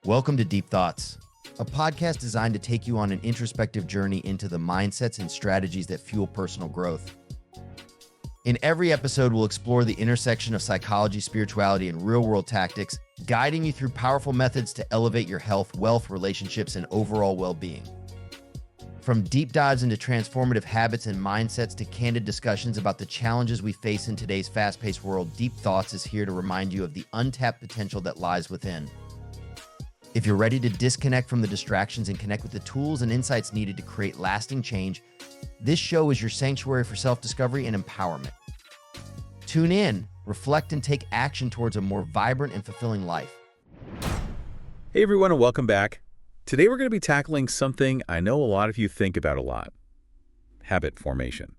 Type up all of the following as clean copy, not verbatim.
Welcome to Deep Thoughts, a podcast designed to take you on an introspective journey into the mindsets and strategies that fuel personal growth. In every episode, we'll explore the intersection of psychology, spirituality, and real-world tactics, guiding you through powerful methods to elevate your health, wealth, relationships, and overall well-being. From deep dives into transformative habits and mindsets to candid discussions about the challenges we face in today's fast-paced world, Deep Thoughts is here to remind you of the untapped potential that lies within. If you're ready to disconnect from the distractions and connect with the tools and insights needed to create lasting change, this show is your sanctuary for self-discovery and empowerment. Tune in, reflect, and take action towards a more vibrant and fulfilling life. Hey everyone, and welcome back. Today we're going to be tackling something I know a lot of you think about a lot: habit formation.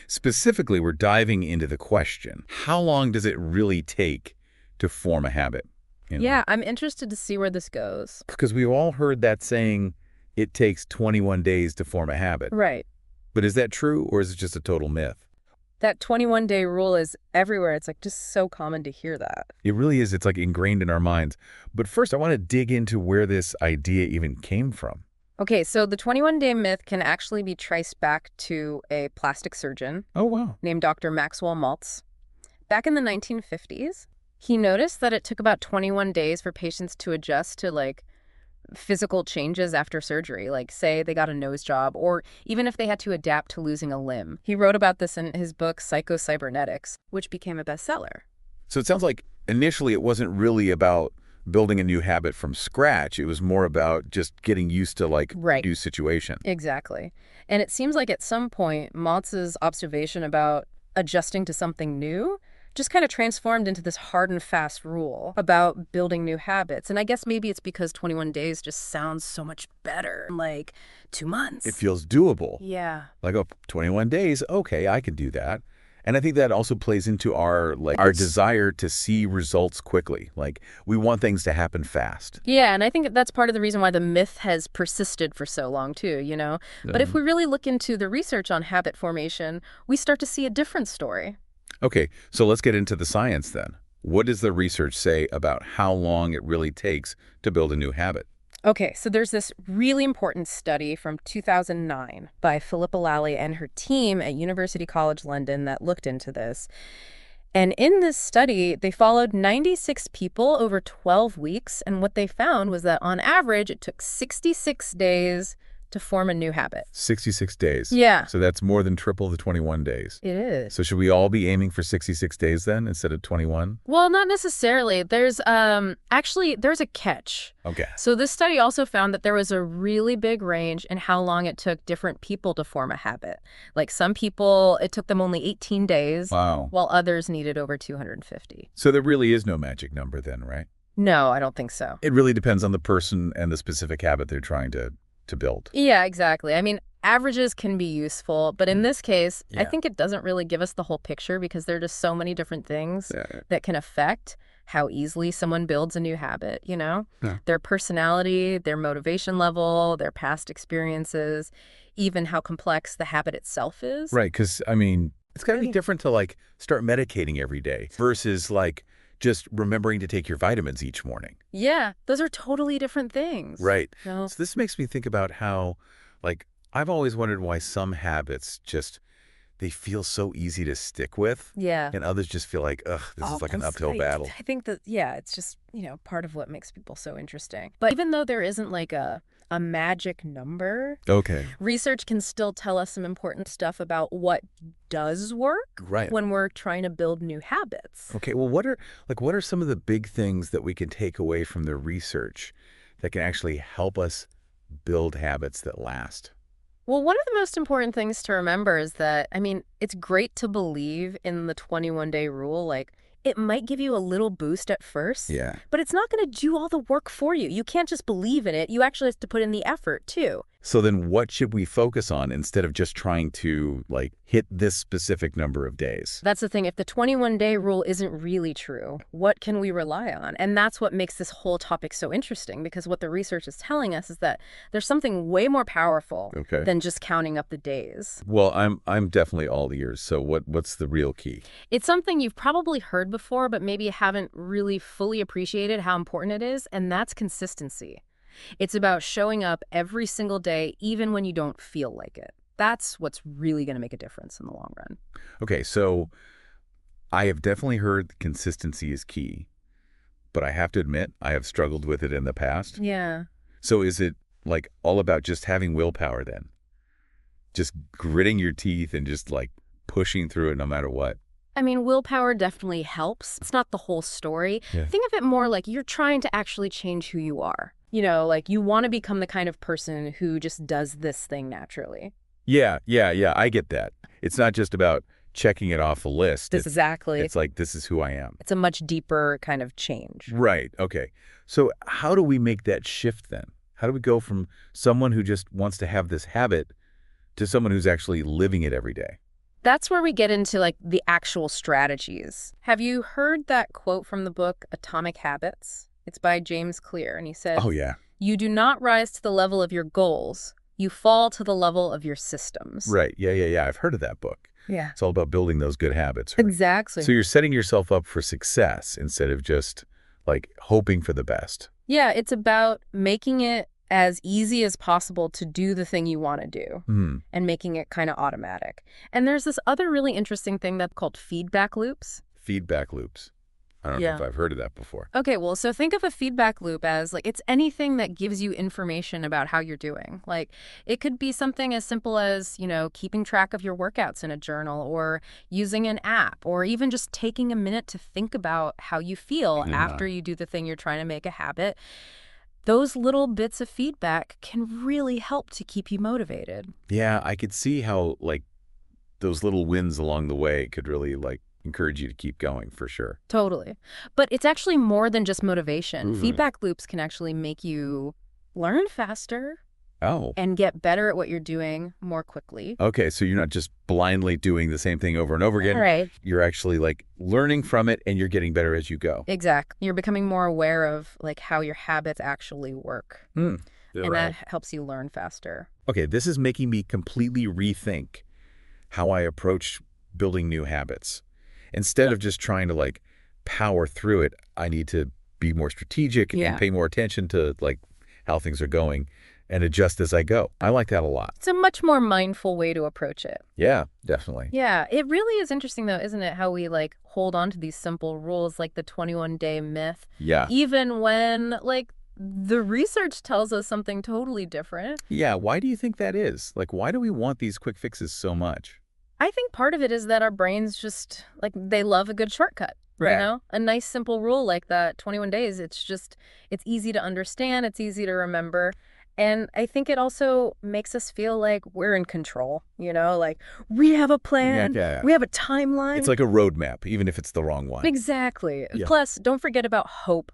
Specifically, we're diving into the question, how long does it really take to form a habit? Yeah, I'm interested to see where this goes. Because we've all heard that saying, it takes 21 days to form a habit. Right. But is that true, or is it just a total myth? That 21-day rule is everywhere. It's like just so common to hear that. It really is. It's like ingrained in our minds. But first, I want to dig into where this idea even came from. Okay, so the 21-day myth can actually be traced back to a plastic surgeon. Oh, wow. Named Dr. Maxwell Maltz. Back in the 1950s, he noticed that it took about 21 days for patients to adjust to physical changes after surgery, like say they got a nose job, or even if they had to adapt to losing a limb. He wrote about this in his book Psycho-Cybernetics, which became a bestseller. So it sounds like initially it wasn't really about building a new habit from scratch. It was more about just getting used to Right. new situation. Exactly. And it seems like at some point, Maltz's observation about adjusting to something new just kind of transformed into this hard and fast rule about building new habits. And I guess maybe it's because 21 days just sounds so much better, like 2 months. It feels doable. Yeah. 21 days, okay, I can do that. And I think that also plays into our desire to see results quickly. We want things to happen fast. Yeah, and I think that's part of the reason why the myth has persisted for so long too, you know? But if we really look into the research on habit formation, we start to see a different story. Okay, so let's get into the science then. What does the research say about how long it really takes to build a new habit? Okay, so there's this really important study from 2009 by Philippa Lally and her team at University College London that looked into this. And in this study, they followed 96 people over 12 weeks, and what they found was that on average, it took 66 days to form a new habit. 66 days. Yeah. So that's more than triple the 21 days. It is. So should we all be aiming for 66 days then instead of 21? Well, not necessarily. There's there's a catch. Okay. So this study also found that there was a really big range in how long it took different people to form a habit. Like some people, it took them only 18 days. Wow. While others needed over 250. So there really is no magic number then, right? No, I don't think so. It really depends on the person and the specific habit they're trying to build. Yeah, exactly. I mean, averages can be useful, but in this case, Yeah. I think it doesn't really give us the whole picture because there are just so many different things that can affect how easily someone builds a new habit, you know? Yeah. Their personality, their motivation level, their past experiences, even how complex the habit itself is. Right, because, it's got to be different to, start medicating every day versus, just remembering to take your vitamins each morning. Yeah, those are totally different things. Right. No. So this makes me think about how, I've always wondered why some habits they feel so easy to stick with. Yeah. And others just feel like, ugh, this is like an uphill battle. I think that, it's just, part of what makes people so interesting. But even though there isn't a magic number, Okay. research can still tell us some important stuff about what does work Right. when we're trying to build new habits. Okay, well, what are some of the big things that we can take away from the research that can actually help us build habits that last? Well, one of the most important things to remember is that, it's great to believe in the 21-day rule. It might give you a little boost at first, Yeah. but it's not going to do all the work for you. You can't just believe in it. You actually have to put in the effort, too. So then what should we focus on instead of just trying to like hit this specific number of days? That's the thing. If the 21-day rule isn't really true, what can we rely on? And that's what makes this whole topic so interesting, because what the research is telling us is that there's something way more powerful than just counting up the days. Well, I'm definitely all ears. So what's the real key? It's something you've probably heard before, but maybe haven't really fully appreciated how important it is, and that's consistency. It's about showing up every single day, even when you don't feel like it. That's what's really going to make a difference in the long run. Okay, so I have definitely heard that consistency is key, but I have to admit I have struggled with it in the past. Yeah. So is it like all about just having willpower then? Just gritting your teeth and just like pushing through it no matter what? I mean, willpower definitely helps. It's not the whole story. Yeah. Think of it more like you're trying to actually change who you are. You know, like you want to become the kind of person who just does this thing naturally. Yeah, I get that. It's not just about checking it off a list. Exactly. It's like, this is who I am. It's a much deeper kind of change. Right, okay. So how do we make that shift then? How do we go from someone who just wants to have this habit to someone who's actually living it every day? That's where we get into like the actual strategies. Have you heard that quote from the book Atomic Habits? It's by James Clear, and he said, Oh, yeah. "You do not rise to the level of your goals. You fall to the level of your systems." Right, yeah. I've heard of that book. Yeah. It's all about building those good habits. Right? Exactly. So you're setting yourself up for success instead of just like hoping for the best. Yeah, it's about making it as easy as possible to do the thing you want to do and making it kind of automatic. And there's this other really interesting thing that's called feedback loops. Feedback loops. I don't know if I've heard of that before. Okay, well, so think of a feedback loop as like it's anything that gives you information about how you're doing. Like it could be something as simple as, you know, keeping track of your workouts in a journal or using an app or even just taking a minute to think about how you feel after you do the thing you're trying to make a habit. Those little bits of feedback can really help to keep you motivated. Yeah, I could see how like those little wins along the way could really like encourage you to keep going for sure. Totally. But it's actually more than just motivation. Feedback loops can actually make you learn faster and get better at what you're doing more quickly. Okay, so you're not just blindly doing the same thing over and over again. Right. You're actually like learning from it and you're getting better as you go. Exactly. You're becoming more aware of like how your habits actually work. And that helps you learn faster. Okay, this is making me completely rethink how I approach building new habits. Instead of just trying to like power through it, I need to be more strategic and pay more attention to like how things are going and adjust as I go. I like that a lot. It's a much more mindful way to approach it. Yeah, definitely. Yeah, it really is interesting though, isn't it? How we like hold on to these simple rules like the 21-day myth. Yeah. Even when like the research tells us something totally different. Yeah, why do you think that is? Like, why do we want these quick fixes so much? I think part of it is that our brains just, like, they love a good shortcut, you know? A nice, simple rule like that, 21 days, it's easy to understand, it's easy to remember. And I think it also makes us feel like we're in control, you know? Like, we have a plan, we have a timeline. It's like a roadmap, even if it's the wrong one. Exactly. Yeah. Plus, don't forget about hope.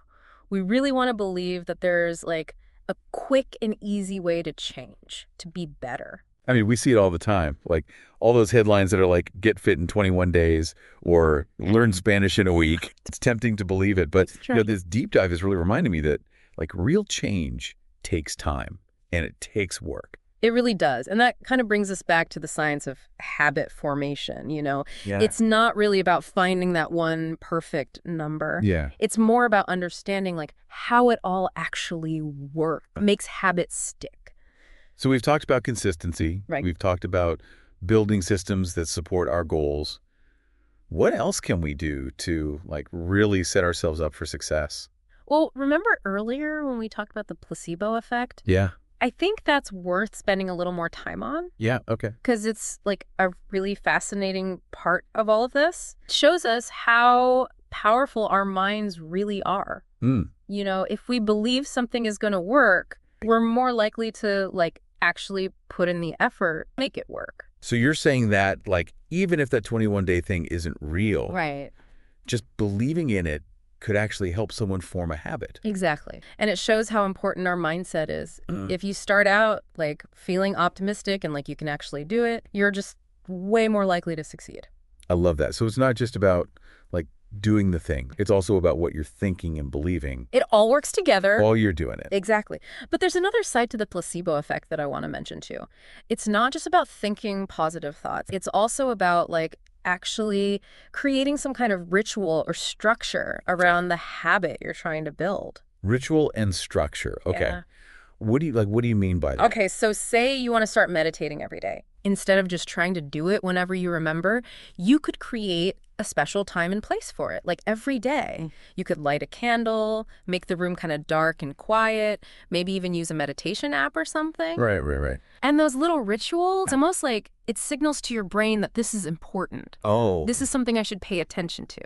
We really want to believe that there's, like, a quick and easy way to change, to be better. I mean, we see it all the time. Like all those headlines that are like, get fit in 21 days or learn Spanish in a week. It's tempting to believe it. But you know, this deep dive is really reminding me that like real change takes time and it takes work. It really does. And that kind of brings us back to the science of habit formation, you know? It's not really about finding that one perfect number. It's more about understanding like how it all actually works, makes habits stick. So we've talked about consistency. Right. We've talked about building systems that support our goals. What else can we do to like really set ourselves up for success? Well, remember earlier when we talked about the placebo effect? Yeah. I think that's worth spending a little more time on. Yeah, okay. Because it's like a really fascinating part of all of this. It shows us how powerful our minds really are. You know, if we believe something is going to work, we're more likely to like actually put in the effort, make it work. So you're saying that like even if that 21-day thing isn't real, right, just believing in it could actually help someone form a habit. Exactly. And it shows how important our mindset is. If you start out like feeling optimistic and like you can actually do it, you're just way more likely to succeed. I love that. So it's not just about like doing the thing. It's also about what you're thinking and believing It all works together. while you're doing it. Exactly. But there's another side to the placebo effect that I want to mention too. It's not just about thinking positive thoughts. It's also about like actually creating some kind of ritual or structure around the habit you're trying to build. Ritual and structure. Okay. Yeah. What do you mean by that? Okay, so say you want to start meditating every day. Instead of just trying to do it whenever you remember, you could create a special time and place for it, like every day. You could light a candle, make the room kind of dark and quiet, maybe even use a meditation app or something. Right. And those little rituals, almost like it signals to your brain that this is important. Oh, This is something I should pay attention to.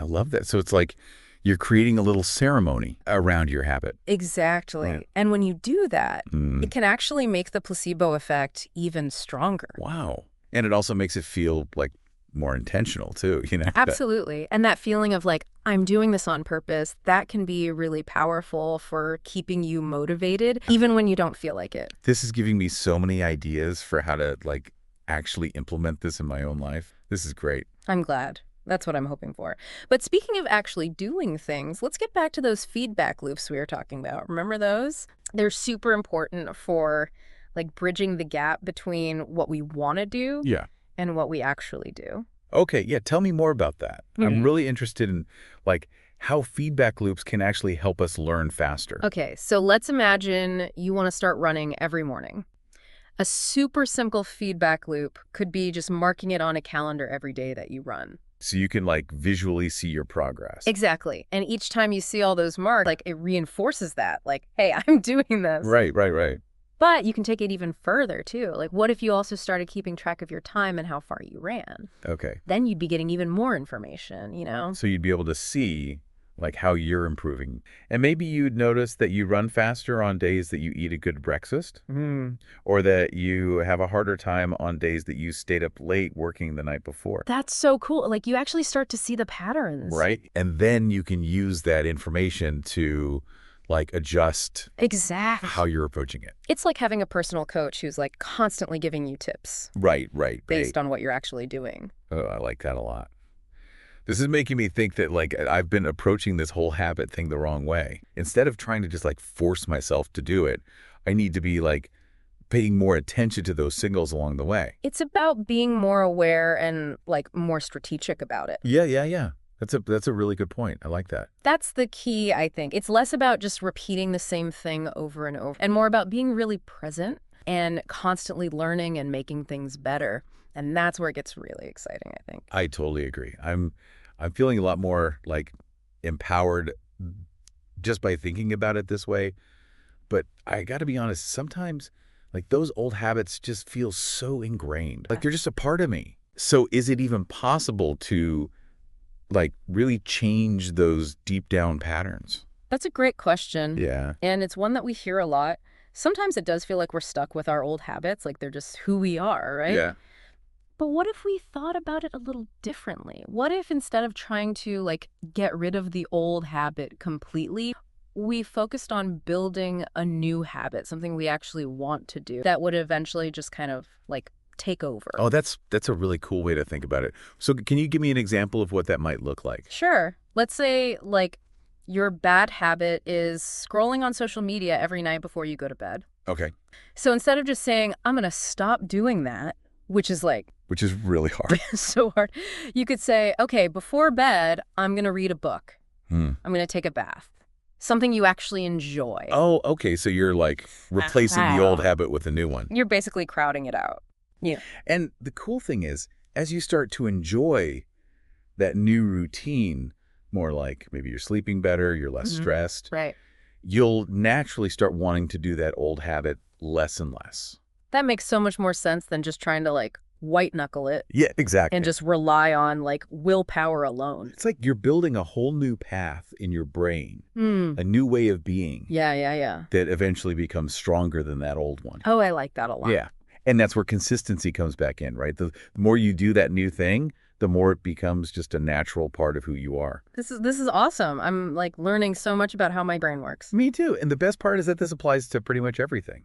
I love that. So it's like you're creating a little ceremony around your habit. Exactly. Right. And when you do that, it can actually make the placebo effect even stronger. Wow. And it also makes it feel like more intentional too, you know? Absolutely. And that feeling of like, I'm doing this on purpose, that can be really powerful for keeping you motivated, even when you don't feel like it. This is giving me so many ideas for how to like actually implement this in my own life. This is great. I'm glad. That's what I'm hoping for. But speaking of actually doing things, let's get back to those feedback loops we were talking about. Remember those? They're super important for like bridging the gap between what we want to do and what we actually do. Okay, yeah, tell me more about that. I'm really interested in like how feedback loops can actually help us learn faster. Okay, so let's imagine you want to start running every morning. A super simple feedback loop could be just marking it on a calendar every day that you run. So you can like visually see your progress. Exactly. And each time you see all those marks, like it reinforces that, like, hey, I'm doing this. Right. But you can take it even further, too. Like, what if you also started keeping track of your time and how far you ran? Okay. Then you'd be getting even more information, you know? So you'd be able to see like how you're improving. And maybe you'd notice that you run faster on days that you eat a good breakfast, or that you have a harder time on days that you stayed up late working the night before. That's so cool. Like, you actually start to see the patterns. Right. And then you can use that information to like adjust Exactly. how you're approaching it. It's like having a personal coach who's like constantly giving you tips Right. based on what you're actually doing. Oh, I like that a lot. This is making me think that like I've been approaching this whole habit thing the wrong way. Instead of trying to just like force myself to do it, I need to be like paying more attention to those signals along the way. It's about being more aware and like more strategic about it. Yeah. That's a really good point. I like that. That's the key, I think. It's less about just repeating the same thing over and over and more about being really present and constantly learning and making things better. And that's where it gets really exciting, I think. I totally agree. I'm feeling a lot more like empowered just by thinking about it this way. But I got to be honest, sometimes like those old habits just feel so ingrained. Like they're just a part of me. So is it even possible to like really change those deep down patterns? That's a great question. Yeah. And it's one that we hear a lot. Sometimes it does feel like we're stuck with our old habits, like they're just who we are, right? Yeah. But what if we thought about it a little differently? What if instead of trying to like get rid of the old habit completely, we focused on building a new habit, something we actually want to do that would eventually just kind of like take over? Oh, that's a really cool way to think about it. So can you give me an example of what that might look like? Sure. Let's say like your bad habit is scrolling on social media every night before you go to bed. Okay. So instead of just saying, I'm going to stop doing that, which is really hard. so hard, you could say, okay, before bed, I'm going to read a book. I'm going to take a bath. Something you actually enjoy. Oh, okay. So you're like replacing the old habit with a new one. You're basically crowding it out. Yeah. And the cool thing is, as you start to enjoy that new routine, more like maybe you're sleeping better, you're less stressed, Right. you'll naturally start wanting to do that old habit less and less. That makes so much more sense than just trying to like white knuckle it Yeah, exactly. and just rely on like willpower alone. It's like you're building a whole new path in your brain, a new way of being Yeah. that eventually becomes stronger than that old one. Oh, I like that a lot. Yeah. And that's where consistency comes back in, right? The more you do that new thing, the more it becomes just a natural part of who you are. This is awesome. I'm like learning so much about how my brain works. Me too. And the best part is that this applies to pretty much everything,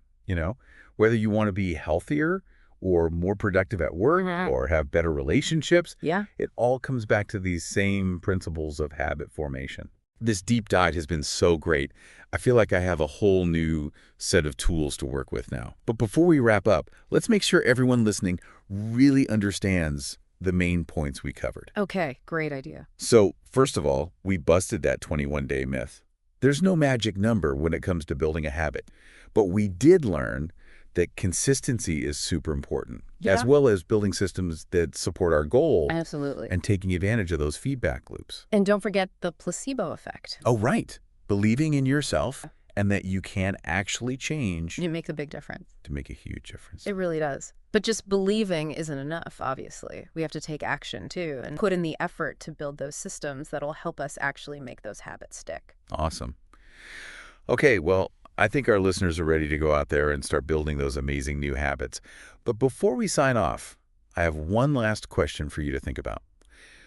whether you want to be healthier or more productive at work or have better relationships. Yeah. It all comes back to these same principles of habit formation. This deep dive has been so great. I feel like I have a whole new set of tools to work with now. But before we wrap up, let's make sure everyone listening really understands the main points we covered. Okay, great idea. So, first of all, we busted that 21-day myth. There's no magic number when it comes to building a habit, but we did learn that consistency is super important, as well as building systems that support our goal. Absolutely. And taking advantage of those feedback loops. And don't forget the placebo effect. Oh, right. Believing in yourself and that you can actually change. It makes a big difference. To make a huge difference. It really does. But just believing isn't enough, obviously. We have to take action, too, and put in the effort to build those systems that'll help us actually make those habits stick. Awesome. Okay, well, I think our listeners are ready to go out there and start building those amazing new habits. But before we sign off, I have one last question for you to think about.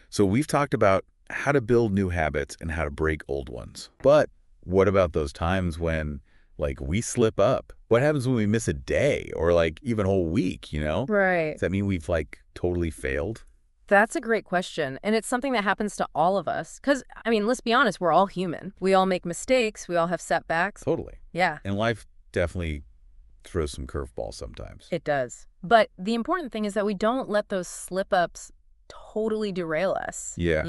So we've talked about how to build new habits and how to break old ones. But what about those times when, we slip up? What happens when we miss a day or, even a whole week, Right. Does that mean we've, totally failed? That's a great question. And it's something that happens to all of us. Because, let's be honest, we're all human. We all make mistakes. We all have setbacks. Totally. Yeah. And life definitely throws some curveballs sometimes. It does. But the important thing is that we don't let those slip-ups totally derail us. Yeah.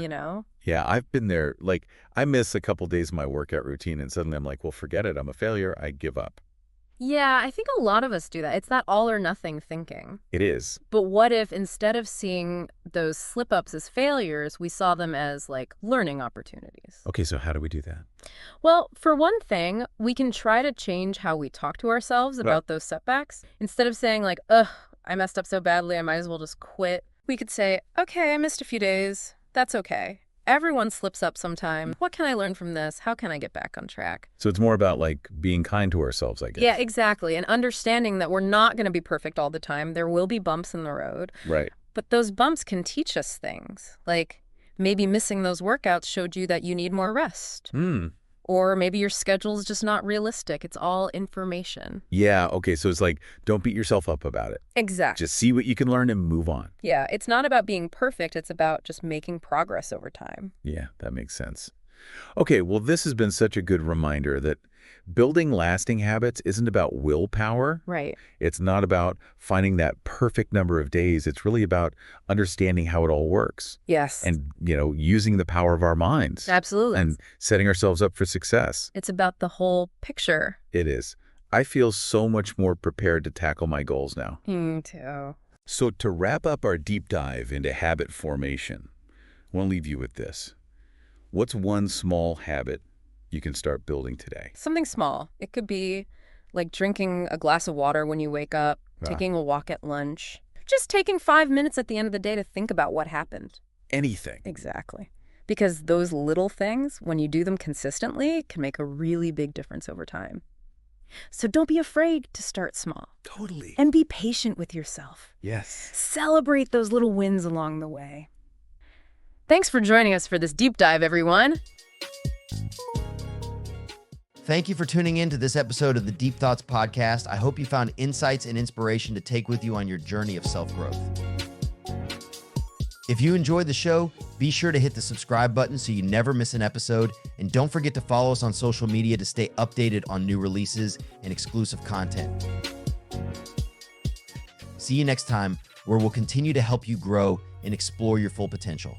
Yeah, I've been there. I miss a couple days of my workout routine, and suddenly I'm like, well, forget it. I'm a failure. I give up. Yeah, I think a lot of us do that. It's that all or nothing thinking. It is. But what if instead of seeing those slip-ups as failures, we saw them as, learning opportunities? Okay, so how do we do that? Well, for one thing, we can try to change how we talk to ourselves about those setbacks. Instead of saying, ugh, I messed up so badly, I might as well just quit. We could say, okay, I missed a few days. That's okay. Everyone slips up sometime. What can I learn from this? How can I get back on track? So it's more about being kind to ourselves, I guess. Yeah, exactly. And understanding that we're not going to be perfect all the time. There will be bumps in the road. Right. But those bumps can teach us things. Maybe missing those workouts showed you that you need more rest. Or maybe your schedule's just not realistic. It's all information. Yeah, okay, so it's don't beat yourself up about it. Exactly. Just see what you can learn and move on. Yeah, it's not about being perfect. It's about just making progress over time. Yeah, that makes sense. Okay, well, this has been such a good reminder that building lasting habits isn't about willpower. Right. It's not about finding that perfect number of days. It's really about understanding how it all works. Yes. And, using the power of our minds. Absolutely. And setting ourselves up for success. It's about the whole picture. It is. I feel so much more prepared to tackle my goals now. Me too. So to wrap up our deep dive into habit formation, I want to leave you with this. What's one small habit you can start building today? Something small. It could be drinking a glass of water when you wake up, taking a walk at lunch, just taking 5 minutes at the end of the day to think about what happened. Anything. Exactly. Because those little things, when you do them consistently, can make a really big difference over time. So don't be afraid to start small. Totally. And be patient with yourself. Yes. Celebrate those little wins along the way. Thanks for joining us for this deep dive, everyone. Thank you for tuning in to this episode of the Deep Thoughts Podcast. I hope you found insights and inspiration to take with you on your journey of self-growth. If you enjoyed the show, be sure to hit the subscribe button so you never miss an episode. And don't forget to follow us on social media to stay updated on new releases and exclusive content. See you next time, where we'll continue to help you grow and explore your full potential.